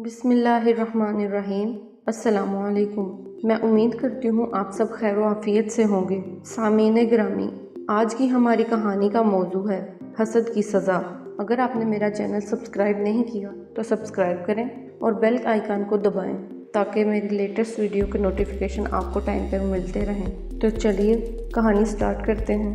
बिस्मिल्लाहिर्रहमानिर्रहीम। अस्सलामु अलैकुम। मैं उम्मीद करती हूँ आप सब खैर व आफियत से होंगे। सामीन ग्रामी, आज की हमारी कहानी का मौजू है हसद की सज़ा। अगर आपने मेरा चैनल सब्सक्राइब नहीं किया तो सब्सक्राइब करें और बेल आइकन को दबाएं ताकि मेरी लेटेस्ट वीडियो के नोटिफिकेशन आपको टाइम पर मिलते रहें। तो चलिए कहानी स्टार्ट करते हैं।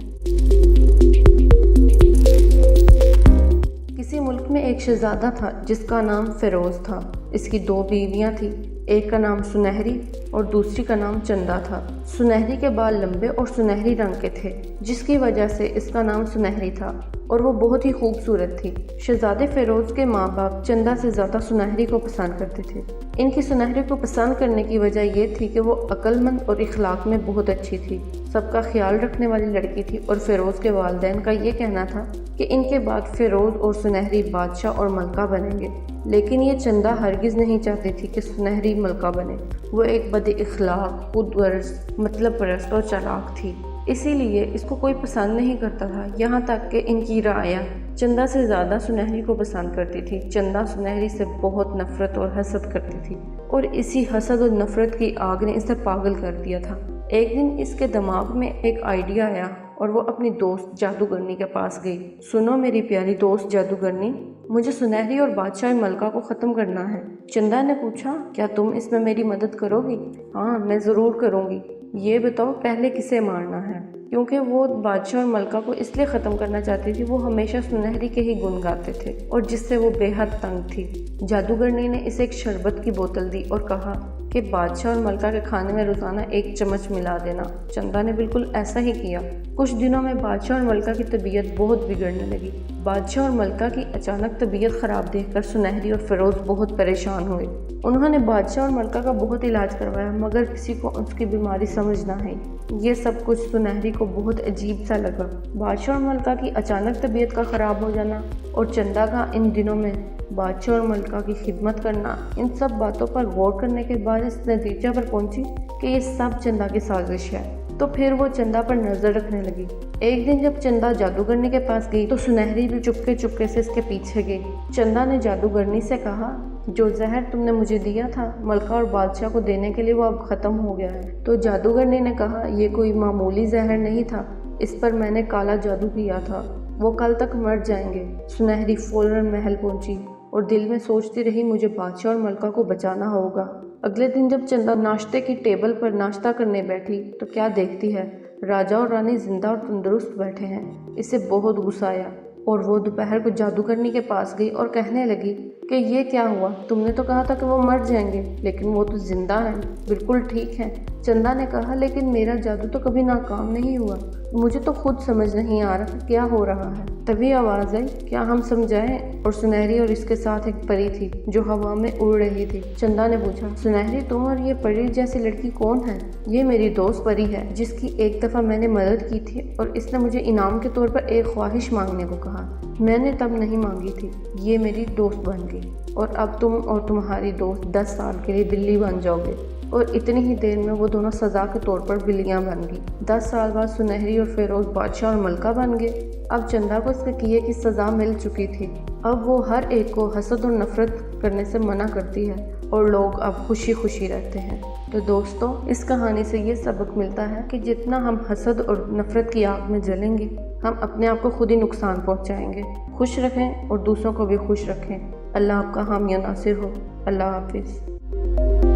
किसी मुल्क में एक शहजादा था जिसका नाम फ़िरोज़ था। इसकी 2 बीवियां थीं, एक का नाम सुनहरी और दूसरी का नाम चंदा था। सुनहरी के बाल लंबे और सुनहरी रंग के थे, जिसकी वजह से इसका नाम सुनहरी था और वो बहुत ही खूबसूरत थी। शहजादे फ़िरोज़ के माँ बाप चंदा से ज़्यादा सुनहरी को पसंद करते थे। इनकी सुनहरी को पसंद करने की वजह ये थी कि वो अक्लमंद और इखलाक में बहुत अच्छी थी, सबका ख्याल रखने वाली लड़की थी और फ़िरोज़ के वालिदैन का ये कहना था कि इनके बाद फ़िरोज़ और सुनहरी बादशाह और मलका बनेंगे। लेकिन ये चंदा हरगिज़ नहीं चाहती थी कि सुनहरी मलका बने। वो एक बद इखलाक, खुदगर्ज़, मतलब परस्त और चालाक थी, इसीलिए इसको कोई पसंद नहीं करता था। यहाँ तक कि इनकी राया चंदा से ज़्यादा सुनहरी को पसंद करती थी। चंदा सुनहरी से बहुत नफ़रत और हसद करती थी और इसी हसद और नफ़रत की आग ने इसे पागल कर दिया था। एक दिन इसके दिमाग में एक आइडिया आया और वो अपनी दोस्त जादूगरनी के पास गई। सुनो मेरी प्यारी दोस्त जादूगरनी, मुझे सुनहरी और बादशाह मलका को ख़त्म करना है। चंदा ने पूछा, क्या तुम इसमें मेरी मदद करोगी? हाँ, मैं ज़रूर करूँगी। ये बताओ पहले किसे मारना है? क्योंकि वो बादशाह और मलका को इसलिए ख़त्म करना चाहती थी, वो हमेशा सुनहरी के ही गुण गाते थे और जिससे वो बेहद तंग थी। जादूगरनी ने इसे एक शरबत की बोतल दी और कहा कि बादशाह और मलका के खाने में रोज़ाना 1 चम्मच मिला देना। चंदा ने बिल्कुल ऐसा ही किया। कुछ दिनों में बादशाह और मलका की तबीयत बहुत बिगड़ने लगी। बादशाह और मलका की अचानक तबीयत ख़राब देखकर सुनहरी और फ़िरोज़ बहुत परेशान हुए। उन्होंने बादशाह और मलका का बहुत इलाज करवाया, मगर किसी को उसकी बीमारी समझ ना आई। ये सब कुछ सुनहरी को बहुत अजीब सा लगा। बादशाह और मलका की अचानक तबीयत का ख़राब हो जाना और चंदा का इन दिनों में बादशाह और मलका की खिदमत करना, इन सब बातों पर गौर करने के बाद इस नतीजे पर पहुंची कि ये सब चंदा की साजिश है। तो फिर वो चंदा पर नज़र रखने लगी। एक दिन जब चंदा जादूगरनी के पास गई तो सुनहरी भी चुपके चुपके से इसके पीछे गई। चंदा ने जादूगरनी से कहा, जो जहर तुमने मुझे दिया था मलका और बादशाह को देने के लिए, वो अब ख़त्म हो गया है। तो जादूगरनी ने कहा, ये कोई मामूली जहर नहीं था, इस पर मैंने काला जादू किया था, वो कल तक मर जाएंगे। सुनहरी फौरन महल पहुंची और दिल में सोचती रही, मुझे बादशाह और मलका को बचाना होगा। अगले दिन जब चंदा नाश्ते की टेबल पर नाश्ता करने बैठी तो क्या देखती है, राजा और रानी जिंदा और तंदुरुस्त बैठे हैं। इसे बहुत गुस्सा आया और वो दोपहर को जादूगरनी के पास गई और कहने लगी कि ये क्या हुआ, तुमने तो कहा था कि वो मर जाएंगे, लेकिन वो तो जिंदा हैं, बिल्कुल ठीक है। चंदा ने कहा, लेकिन मेरा जादू तो कभी नाकाम नहीं हुआ, मुझे तो खुद समझ नहीं आ रहा क्या हो रहा है। तभी आवाज़ आई, क्या हम समझाएं? और सुनहरी और इसके साथ एक परी थी जो हवा में उड़ रही थी। चंदा ने पूछा, सुनहरी तुम और ये परी जैसी लड़की कौन है? ये मेरी दोस्त परी है, जिसकी एक दफ़ा मैंने मदद की थी और इसने मुझे इनाम के तौर पर एक ख्वाहिश मांगने को कहा। मैंने तब नहीं मांगी थी, ये मेरी दोस्त बन गई और अब तुम और तुम्हारी दोस्त 10 साल के लिए बिल्ली बन जाओगे। और इतनी ही देर में वो दोनों सज़ा के तौर पर बिल्लियां बन गई। 10 साल बाद सुनहरी और फ़िरोज़ बादशाह और मलका बन गए। अब चंदा को इसके किए की सज़ा मिल चुकी थी। अब वो हर एक को हसद और नफ़रत करने से मना करती है और लोग अब खुशी खुशी रहते हैं। तो दोस्तों, इस कहानी से ये सबक मिलता है कि जितना हम हसद और नफ़रत की आग में जलेंगे, हम अपने आप को खुद ही नुकसान पहुँचाएंगे। खुश रहें और दूसरों को भी खुश रखें। अल्लाह आपका हामी नासिर हो। अल्लाह हाफिज़।